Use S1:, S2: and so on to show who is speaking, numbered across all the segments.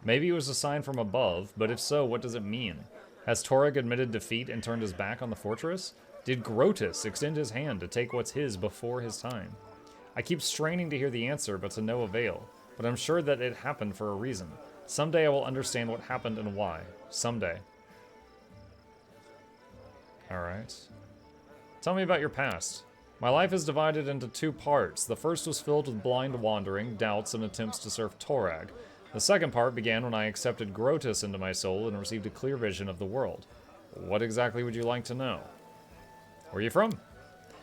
S1: Maybe it was a sign from above, but if so, what does it mean? Has Torag admitted defeat and turned his back on the fortress? Did Grotus extend his hand to take what's his before his time? I keep straining to hear the answer, but to no avail. But I'm sure that it happened for a reason. Someday I will understand what happened and why. Someday. Alright. Tell me about your past. My life is divided into two parts. The first was filled with blind wandering, doubts, and attempts to serve Torag. The second part began when I accepted Grotus into my soul and received a clear vision of the world. What exactly would you like to know? Where are you from?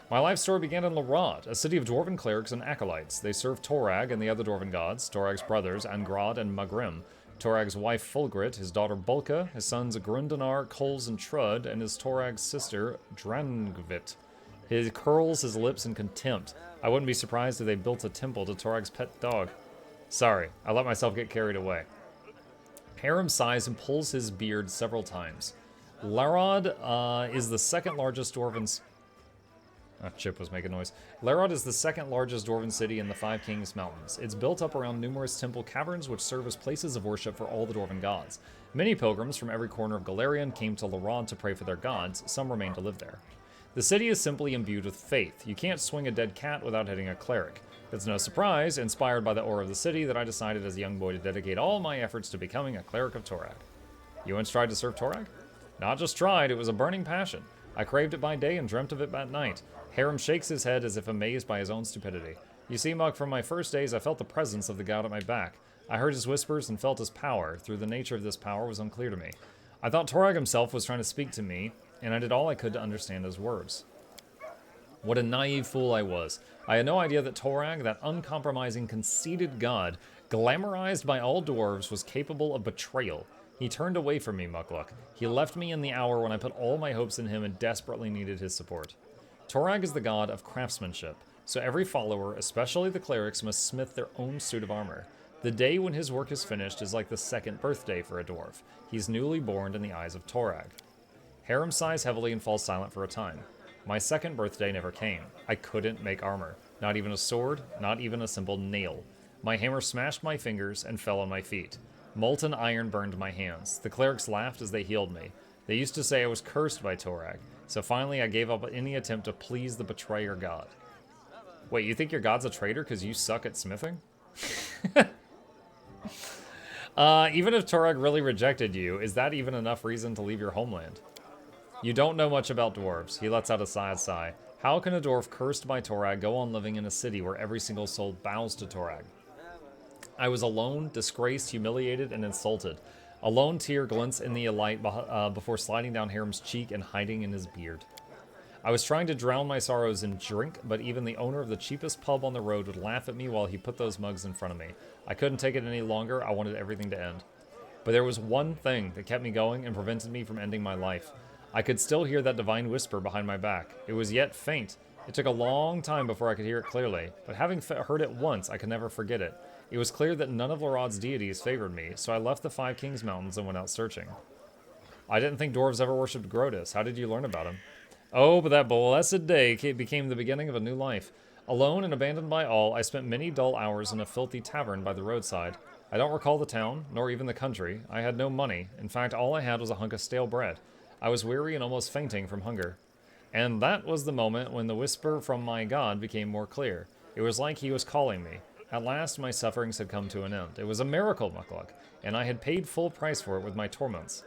S1: My life story began in Larod, a city of dwarven clerics and acolytes. They served Torag and the other dwarven gods, Torag's brothers, Angrod and Magrim, Torag's wife Fulgrit, his daughter Bulka, his sons Grundanar, Coles, and Trud, and his Torag's sister Drangvit. He curls his lips in contempt. I wouldn't be surprised if they built a temple to Torag's pet dog. Sorry, I let myself get carried away. Harem sighs and pulls his beard several times. Larod is the second largest dwarven... Chip was making noise. Larod is the second largest dwarven city in the Five Kings Mountains. It's built up around numerous temple caverns which serve as places of worship for all the dwarven gods. Many pilgrims from every corner of Galarian came to Larod to pray for their gods. Some remain to live there. The city is simply imbued with faith. You can't swing a dead cat without hitting a cleric. It's no surprise, inspired by the aura of the city, that I decided as a young boy to dedicate all my efforts to becoming a cleric of Torag. You once tried to serve Torag? Not just tried, it was a burning passion. I craved it by day and dreamt of it by night. Harem shakes his head as if amazed by his own stupidity. You see, Mug, from my first days I felt the presence of the god at my back. I heard his whispers and felt his power. Through the nature of this power was unclear to me. I thought Torag himself was trying to speak to me, and I did all I could to understand his words. What a naive fool I was. I had no idea that Torag, that uncompromising, conceited god, glamorized by all dwarves, was capable of betrayal. He turned away from me, Mukluk. He left me in the hour when I put all my hopes in him and desperately needed his support. Torag is the god of craftsmanship, so every follower, especially the clerics, must smith their own suit of armor. The day when his work is finished is like the second birthday for a dwarf. He's newly born in the eyes of Torag. Harem sighs heavily and falls silent for a time. My second birthday never came. I couldn't make armor. Not even a sword, not even a simple nail. My hammer smashed my fingers and fell on my feet. Molten iron burned my hands. The clerics laughed as they healed me. They used to say I was cursed by Torag, so finally I gave up any attempt to please the betrayer god. Wait, you think your god's a traitor because you suck at smithing? Even if Torag really rejected you, is that even enough reason to leave your homeland? You don't know much about dwarves. He lets out a sad sigh. How can a dwarf cursed by Torag go on living in a city where every single soul bows to Torag? I was alone, disgraced, humiliated, and insulted. A lone tear glints in the light before sliding down Harem's cheek and hiding in his beard. I was trying to drown my sorrows in drink, but even the owner of the cheapest pub on the road would laugh at me while he put those mugs in front of me. I couldn't take it any longer. I wanted everything to end. But there was one thing that kept me going and prevented me from ending my life. I could still hear that divine whisper behind my back. It was yet faint. It took a long time before I could hear it clearly, but having heard it once, I could never forget it. It was clear that none of Larod's deities favored me, so I left the Five Kings Mountains and went out searching. I didn't think dwarves ever worshipped Grotus. How did you learn about him? Oh, but that blessed day became the beginning of a new life. Alone and abandoned by all, I spent many dull hours in a filthy tavern by the roadside. I don't recall the town, nor even the country. I had no money. In fact, all I had was a hunk of stale bread. I was weary and almost fainting from hunger. And that was the moment when the whisper from my god became more clear. It was like he was calling me. At last, my sufferings had come to an end. It was a miracle, Mukluk, and I had paid full price for it with my torments.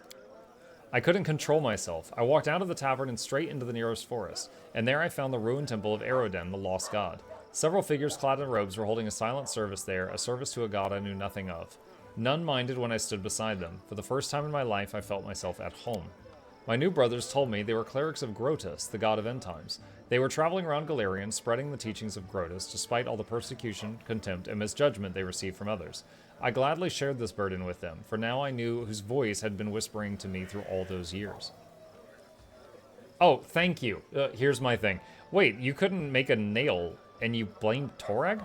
S1: I couldn't control myself. I walked out of the tavern and straight into the nearest forest, and there I found the ruined temple of Aroden, the lost god. Several figures clad in robes were holding a silent service there, a service to a god I knew nothing of. None minded when I stood beside them. For the first time in my life, I felt myself at home. My new brothers told me they were clerics of Grotus, the god of end times. They were traveling around Galarian, spreading the teachings of Grotus, despite all the persecution, contempt, and misjudgment they received from others. I gladly shared this burden with them, for now I knew whose voice had been whispering to me through all those years. Oh, thank you. Here's my thing. Wait, you couldn't make a nail, and you blamed Torag?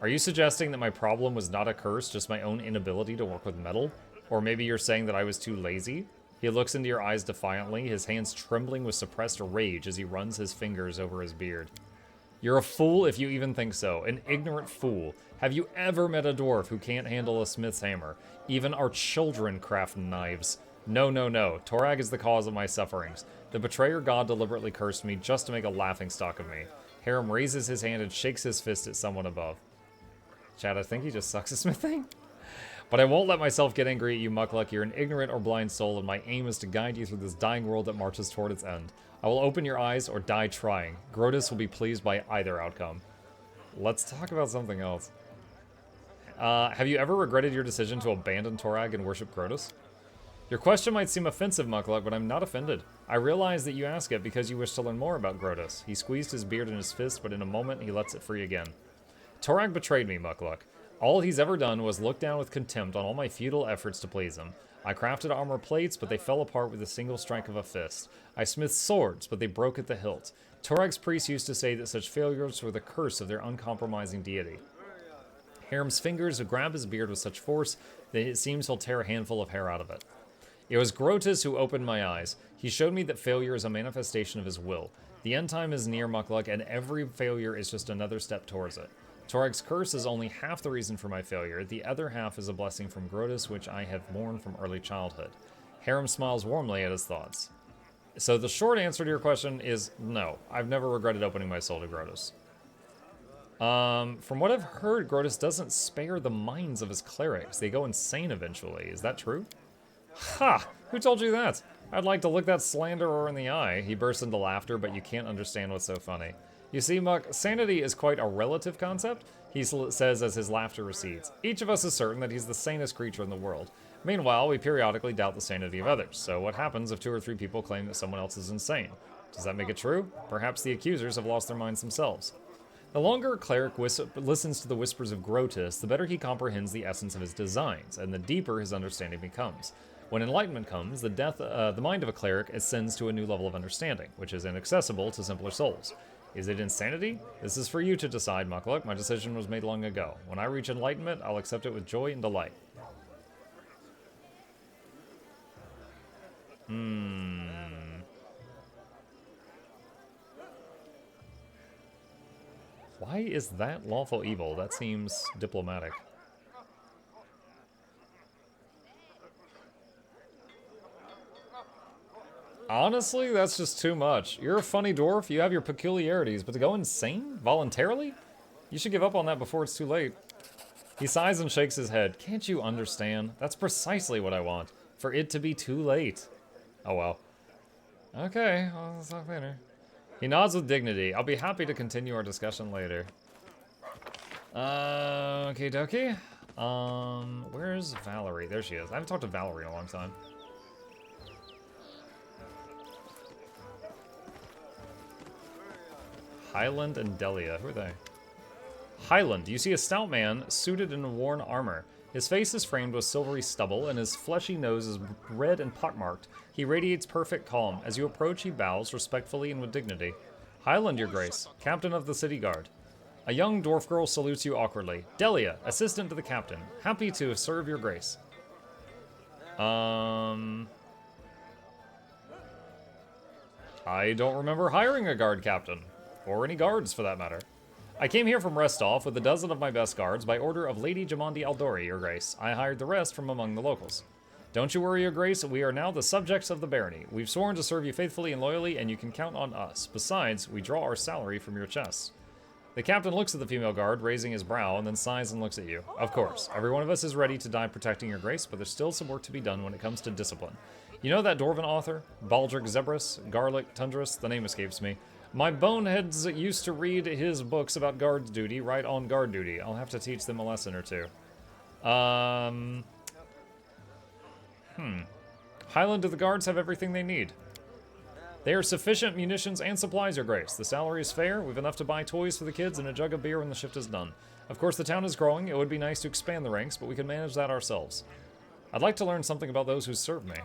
S1: Are you suggesting that my problem was not a curse, just my own inability to work with metal? Or maybe you're saying that I was too lazy? He looks into your eyes defiantly, his hands trembling with suppressed rage as he runs his fingers over his beard. You're a fool if you even think so. An ignorant fool. Have you ever met a dwarf who can't handle a smith's hammer? Even our children craft knives. No, no, no. Torag is the cause of my sufferings. The betrayer god deliberately cursed me just to make a laughingstock of me. Harem raises his hand and shakes his fist at someone above. Chad, I think he just sucks at smithing. But I won't let myself get angry at you, Mukluk. You're an ignorant or blind soul, and my aim is to guide you through this dying world that marches toward its end. I will open your eyes or die trying. Grotus will be pleased by either outcome. Let's talk about something else. Have you ever regretted your decision to abandon Torag and worship Grotus? Your question might seem offensive, Mukluk, but I'm not offended. I realize that you ask it because you wish to learn more about Grotus. He squeezed his beard in his fist, but in a moment he lets it free again. Torag betrayed me, Mukluk. All he's ever done was look down with contempt on all my futile efforts to please him. I crafted armor plates, but they fell apart with a single strike of a fist. I smithed swords, but they broke at the hilt. Torag's priests used to say that such failures were the curse of their uncompromising deity. Harem's fingers grab his beard with such force that it seems he'll tear a handful of hair out of it. It was Grotus who opened my eyes. He showed me that failure is a manifestation of his will. The end time is near, Mukluk, and every failure is just another step towards it. Torag's curse is only half the reason for my failure. The other half is a blessing from Grotus, which I have mourned from early childhood. Harem smiles warmly at his thoughts. So the short answer to your question is no. I've never regretted opening my soul to Grotus. From what I've heard, Grotus doesn't spare the minds of his clerics. They go insane eventually. Is that true? Ha! Who told you that? I'd like to look that slanderer in the eye. He bursts into laughter, but you can't understand what's so funny. You see, Muck, sanity is quite a relative concept, he says as his laughter recedes. Each of us is certain that he's the sanest creature in the world. Meanwhile, we periodically doubt the sanity of others. So what happens if 2 or 3 people claim that someone else is insane? Does that make it true? Perhaps the accusers have lost their minds themselves. The longer a cleric listens to the whispers of Grotus, the better he comprehends the essence of his designs, and the deeper his understanding becomes. When enlightenment comes, the mind of a cleric ascends to a new level of understanding, which is inaccessible to simpler souls. Is it insanity? This is for you to decide, Mukluk. My decision was made long ago. When I reach enlightenment, I'll accept it with joy and delight. Why is that lawful evil? That seems diplomatic. Honestly, that's just too much. You're a funny dwarf, you have your peculiarities, but to go insane? Voluntarily? You should give up on that before it's too late. He sighs and shakes his head. Can't you understand? That's precisely what I want. For it to be too late. Oh well. Okay, well, let's talk later. He nods with dignity. I'll be happy to continue our discussion later. Okay, dokie. Where's Valerie? There she is. I haven't talked to Valerie in a long time. Highland and Delia. Who are they? Highland. You see a stout man suited in worn armor. His face is framed with silvery stubble, and his fleshy nose is red and pockmarked. He radiates perfect calm. As you approach, he bows respectfully and with dignity. Highland, your grace. Captain of the city guard. A young dwarf girl salutes you awkwardly. Delia, assistant to the captain. Happy to serve your grace. I don't remember hiring a guard captain. Or any guards, for that matter. I came here from Restolf with a dozen of my best guards by order of Lady Jamandi Aldori, your grace. I hired the rest from among the locals. Don't you worry, your grace, we are now the subjects of the barony. We've sworn to serve you faithfully and loyally, and you can count on us. Besides, we draw our salary from your chests. The captain looks at the female guard, raising his brow, and then sighs and looks at you. Of course, every one of us is ready to die protecting your grace, but there's still some work to be done when it comes to discipline. You know that dwarven author? Baldric Zebras? Garlic Tundras? The name escapes me. My boneheads used to read his books about guard duty right on guard duty. I'll have to teach them a lesson or two. Highland, do the guards have everything they need? They are sufficient munitions and supplies, your grace. The salary is fair. We've enough to buy toys for the kids and a jug of beer when the shift is done. Of course, the town is growing. It would be nice to expand the ranks, but we can manage that ourselves. I'd like to learn something about those who serve me.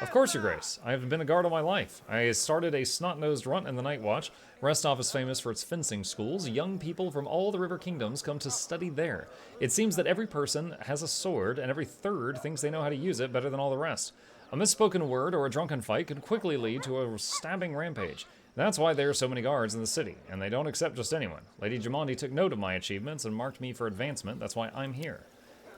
S1: Of course, your grace. I have been a guard all my life. I started a snot-nosed runt in the Night Watch. Restov is famous for its fencing schools. Young people from all the river kingdoms come to study there. It seems that every person has a sword, and every third thinks they know how to use it better than all the rest. A misspoken word or a drunken fight could quickly lead to a stabbing rampage. That's why there are so many guards in the city, and they don't accept just anyone. Lady Jamandi took note of my achievements and marked me for advancement. That's why I'm here.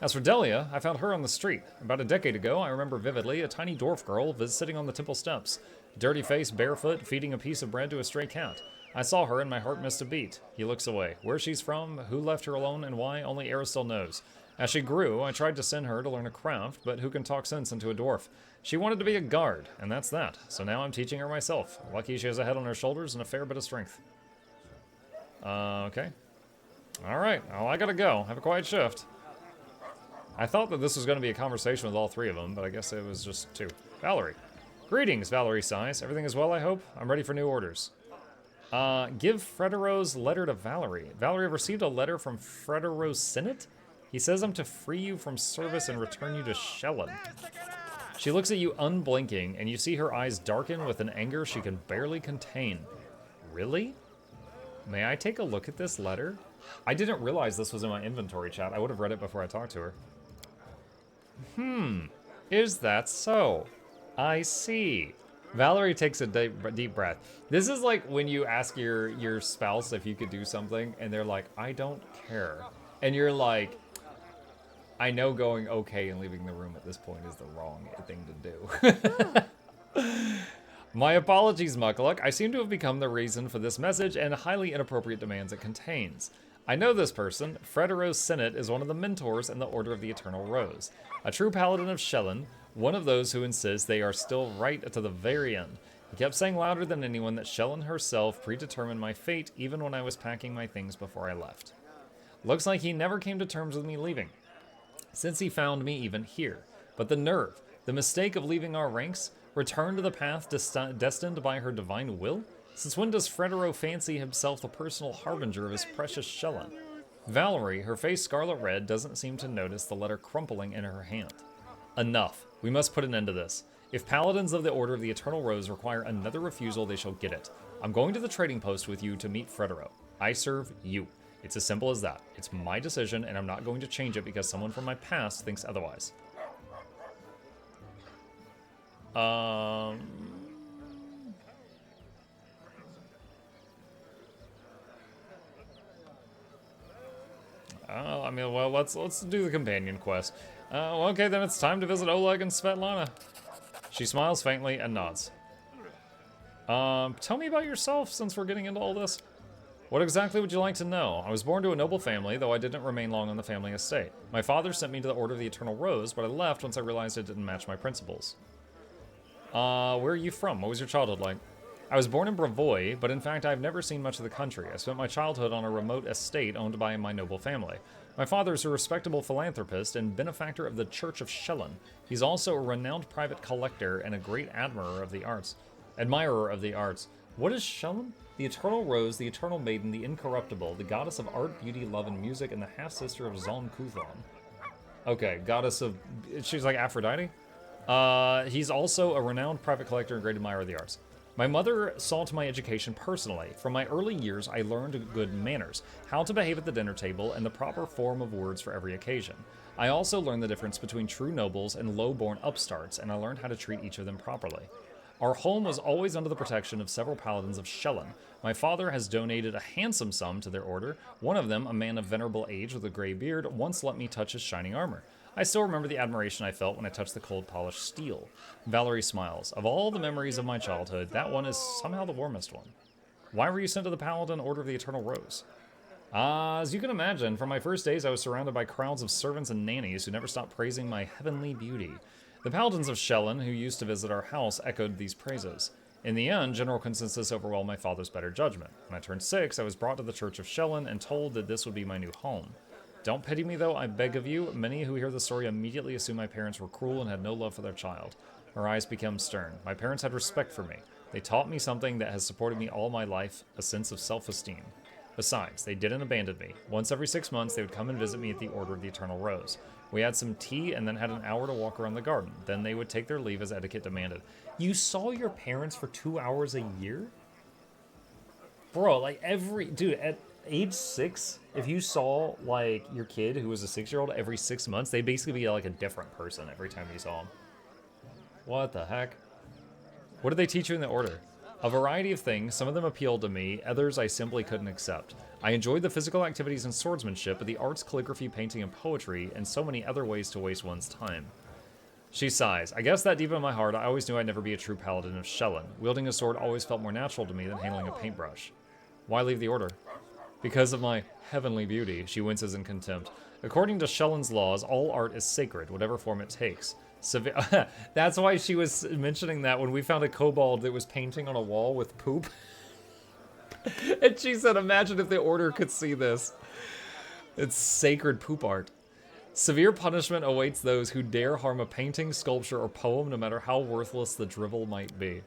S1: As for Delia, I found her on the street. About a decade ago, I remember vividly a tiny dwarf girl sitting on the temple steps, dirty face, barefoot, feeding a piece of bread to a stray cat. I saw her and my heart missed a beat. He looks away. Where she's from, who left her alone, and why, only Aristel knows. As she grew, I tried to send her to learn a craft, but who can talk sense into a dwarf? She wanted to be a guard, and that's that. So now I'm teaching her myself. Lucky she has a head on her shoulders and a fair bit of strength. Okay. Alright, well, I gotta go. Have a quiet shift. I thought that this was going to be a conversation with all three of them, but I guess it was just two. Valerie. Greetings, Valerie sighs. Everything is well, I hope? I'm ready for new orders. Give Fredero's letter to Valerie. Valerie, I've received a letter from Fredero's Senate? He says I'm to free you from service and return you to Shellen. She looks at you unblinking, and you see her eyes darken with an anger she can barely contain. Really? May I take a look at this letter? I didn't realize this was in my inventory, chat. I would have read it before I talked to her. Is that so? I see. Valerie takes a deep breath. This is like when you ask your spouse if you could do something, and they're like, I don't care. And you're like, I know going okay and leaving the room at this point is the wrong thing to do. My apologies, Mukluk. I seem to have become the reason for this message and highly inappropriate demands it contains. I know this person. Fredero's Senate is one of the mentors in the Order of the Eternal Rose. A true paladin of Shellen, one of those who insist they are still right to the very end. He kept saying louder than anyone that Shellen herself predetermined my fate even when I was packing my things before I left. Looks like he never came to terms with me leaving, since he found me even here. But the nerve, the mistake of leaving our ranks, return to the path destined by her divine will? Since when does Fredero fancy himself the personal harbinger of his precious Shellen? Valerie, her face scarlet red, doesn't seem to notice the letter crumpling in her hand. Enough. We must put an end to this. If paladins of the Order of the Eternal Rose require another refusal, they shall get it. I'm going to the trading post with you to meet Fredero. I serve you. It's as simple as that. It's my decision, and I'm not going to change it because someone from my past thinks otherwise. I mean, well, let's do the companion quest. Okay, then it's time to visit Oleg and Svetlana. She smiles faintly and nods. Tell me about yourself, since we're getting into all this. What exactly would you like to know? I was born to a noble family, though I didn't remain long on the family estate. My father sent me to the Order of the Eternal Rose, but I left once I realized it didn't match my principles. Where are you from? What was your childhood like? I was born in Bravoy, but in fact I've never seen much of the country. I spent my childhood on a remote estate owned by my noble family. My father is a respectable philanthropist and benefactor of the Church of Shellen. He's also a renowned private collector and a great admirer of the arts. What is Shellen? The Eternal Rose, the Eternal Maiden, the Incorruptible, the goddess of art, beauty, love, and music, and the half-sister of Zon Kuthon. Okay, goddess of... She's like Aphrodite? He's also a renowned private collector and great admirer of the arts. My mother saw to my education personally. From my early years, I learned good manners, how to behave at the dinner table, and the proper form of words for every occasion. I also learned the difference between true nobles and low-born upstarts, and I learned how to treat each of them properly. Our home was always under the protection of several paladins of Shellen. My father has donated a handsome sum to their order. One of them, a man of venerable age with a gray beard, once let me touch his shining armor. I still remember the admiration I felt when I touched the cold polished steel. Valerie smiles. Of all the memories of my childhood, that one is somehow the warmest one. Why were you sent to the Paladin Order of the Eternal Rose? As you can imagine, from my first days I was surrounded by crowds of servants and nannies who never stopped praising my heavenly beauty. The Paladins of Shellen, who used to visit our house, echoed these praises. In the end, general consensus overwhelmed my father's better judgment. When I turned 6, I was brought to the Church of Shellen and told that this would be my new home. Don't pity me, though, I beg of you. Many who hear the story immediately assume my parents were cruel and had no love for their child. Her eyes become stern. My parents had respect for me. They taught me something that has supported me all my life, a sense of self-esteem. Besides, they didn't abandon me. Once every 6 months, they would come and visit me at the Order of the Eternal Rose. We had some tea and then had an hour to walk around the garden. Then they would take their leave as etiquette demanded. You saw your parents for 2 hours a year? Bro, like dude, at age 6, if you saw like your kid who was a 6-year-old every 6 months, they'd basically be like a different person every time you saw them. What the heck? What did they teach you in the order? A variety of things, some of them appealed to me, others I simply couldn't accept. I enjoyed the physical activities and swordsmanship, but the arts, calligraphy, painting, and poetry, and so many other ways to waste one's time. She sighs. I guess that deep in my heart, I always knew I'd never be a true paladin of Shelyn. Wielding a sword always felt more natural to me than handling a paintbrush. Why leave the order? Because of my heavenly beauty, she winces in contempt. According to Shelyn's laws, all art is sacred, whatever form it takes. That's why she was mentioning that when we found a kobold that was painting on a wall with poop. And she said, imagine if the order could see this. It's sacred poop art. Severe punishment awaits those who dare harm a painting, sculpture, or poem, no matter how worthless the drivel might be.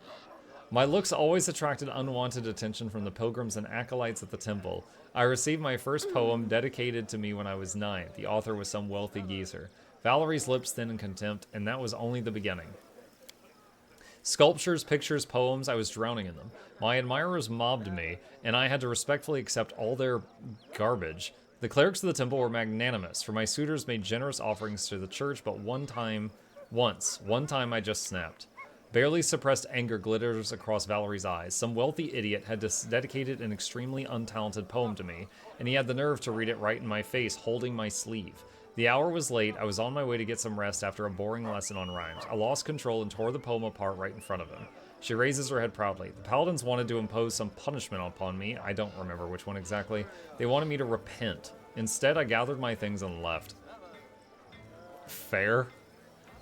S1: My looks always attracted unwanted attention from the pilgrims and acolytes at the temple. I received my first poem dedicated to me when I was 9. The author was some wealthy geezer. Valerie's lips thin in contempt, and that was only the beginning. Sculptures, pictures, poems, I was drowning in them. My admirers mobbed me, and I had to respectfully accept all their garbage. The clerics of the temple were magnanimous, for my suitors made generous offerings to the church, but one time I just snapped. Barely suppressed anger glitters across Valerie's eyes. Some wealthy idiot had dedicated an extremely untalented poem to me, and he had the nerve to read it right in my face, holding my sleeve. The hour was late. I was on my way to get some rest after a boring lesson on rhymes. I lost control and tore the poem apart right in front of him. She raises her head proudly. The paladins wanted to impose some punishment upon me. I don't remember which one exactly. They wanted me to repent. Instead, I gathered my things and left. Fair.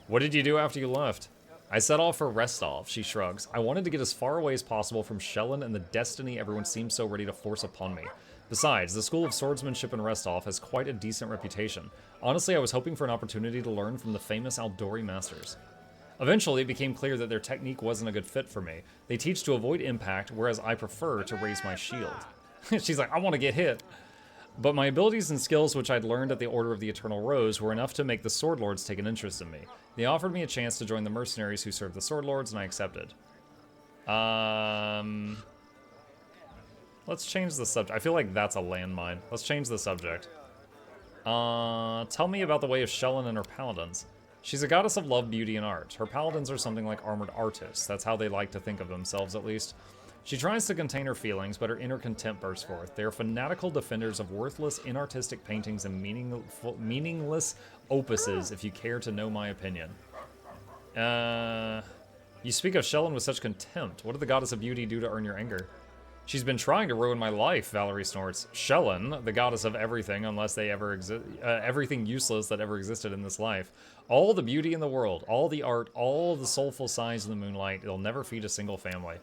S1: What did you do after you left? I set off for Restov, she shrugs. I wanted to get as far away as possible from Shelyn and the destiny everyone seems so ready to force upon me. Besides, the School of Swordsmanship in Restov has quite a decent reputation. Honestly, I was hoping for an opportunity to learn from the famous Aldori masters. Eventually, it became clear that their technique wasn't a good fit for me. They teach to avoid impact, whereas I prefer to raise my shield. She's like, I want to get hit. But my abilities and skills, which I'd learned at the Order of the Eternal Rose, were enough to make the Sword Lords take an interest in me. They offered me a chance to join the mercenaries who served the Sword Lords, and I accepted. Let's change the subject. I feel like that's a landmine. Let's change the subject. Tell me about the way of Shelyn and her paladins. She's a goddess of love, beauty, and art. Her paladins are something like armored artists. That's how they like to think of themselves, at least. She tries to contain her feelings, but her inner contempt bursts forth. They are fanatical defenders of worthless, inartistic paintings and meaningless opuses, if you care to know my opinion. You speak of Shelyn with such contempt. What did the goddess of beauty do to earn your anger? She's been trying to ruin my life, Valerie snorts. Shelyn, the goddess of everything, unless they ever everything useless that ever existed in this life. All the beauty in the world, all the art, all the soulful signs in the moonlight, it'll never feed a single family.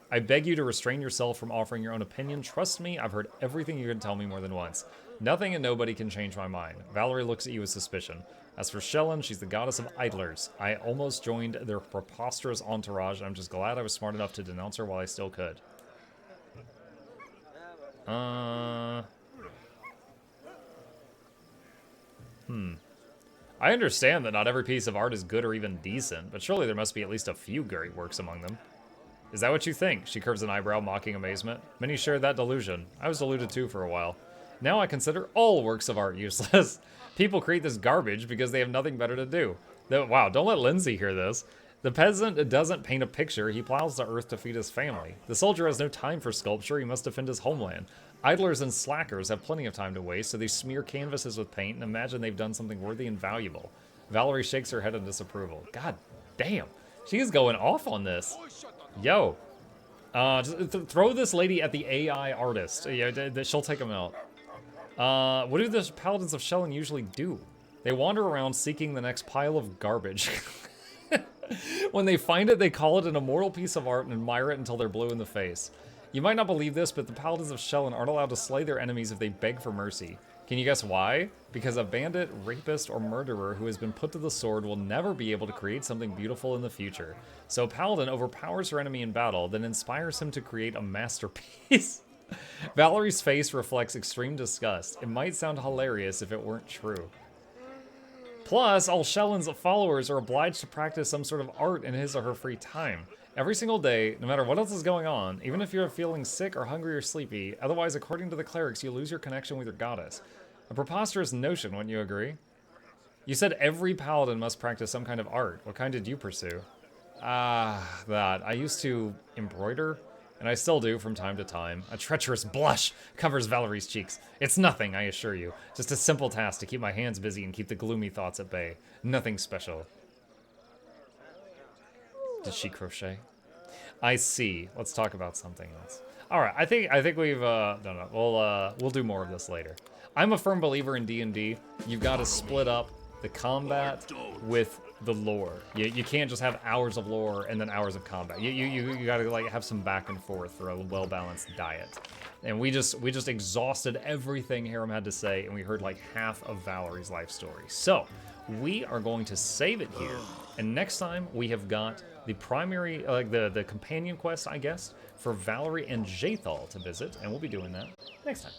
S1: I beg you to restrain yourself from offering your own opinion. Trust me, I've heard everything you can tell me more than once. Nothing and nobody can change my mind. Valerie looks at you with suspicion. As for Shelyn, she's the goddess of idlers. I almost joined their preposterous entourage, and I'm just glad I was smart enough to denounce her while I still could. I understand that not every piece of art is good or even decent, but surely there must be at least a few great works among them. Is that what you think? She curves an eyebrow, mocking amazement. Many shared that delusion. I was deluded too for a while. Now I consider all works of art useless. People create this garbage because they have nothing better to do. Wow, don't let Lindsay hear this. The peasant doesn't paint a picture, he plows the earth to feed his family. The soldier has no time for sculpture, he must defend his homeland. Idlers and slackers have plenty of time to waste, so they smear canvases with paint and imagine they've done something worthy and valuable. Valerie shakes her head in disapproval. God damn, she is going off on this. Yo, just throw this lady at the AI artist. Yeah, she'll take him out. What do the paladins of Shelyn usually do? They wander around seeking the next pile of garbage. When they find it, they call it an immortal piece of art and admire it until they're blue in the face. You might not believe this, but the paladins of Shelyn aren't allowed to slay their enemies if they beg for mercy. Can you guess why? Because a bandit, rapist, or murderer who has been put to the sword will never be able to create something beautiful in the future. So a paladin overpowers her enemy in battle, then inspires him to create a masterpiece. Valerie's face reflects extreme disgust. It might sound hilarious if it weren't true. Plus, all Shelyn's followers are obliged to practice some sort of art in his or her free time. Every single day, no matter what else is going on, even if you're feeling sick or hungry or sleepy, otherwise, according to the clerics, you lose your connection with your goddess. A preposterous notion, wouldn't you agree? You said every paladin must practice some kind of art. What kind did you pursue? That. I used to embroider. and I still do from time to time. A treacherous blush covers Valerie's cheeks. It's nothing, I assure you. Just a simple task to keep my hands busy and keep the gloomy thoughts at bay. Nothing special. Did she crochet? I see. Let's talk about something else. All right, I think we've no, we'll do more of this later. I'm a firm believer in D&D. You've got to split up the combat with the lore. You can't just have hours of lore and then hours of combat. You got to like have some back and forth for a well-balanced diet. And we just exhausted everything Harem had to say, and we heard like half of Valerie's life story. So we are going to save it here, and next time we have got the primary, like the companion quest, I guess, for Valerie and Jathal to visit, and we'll be doing that next time.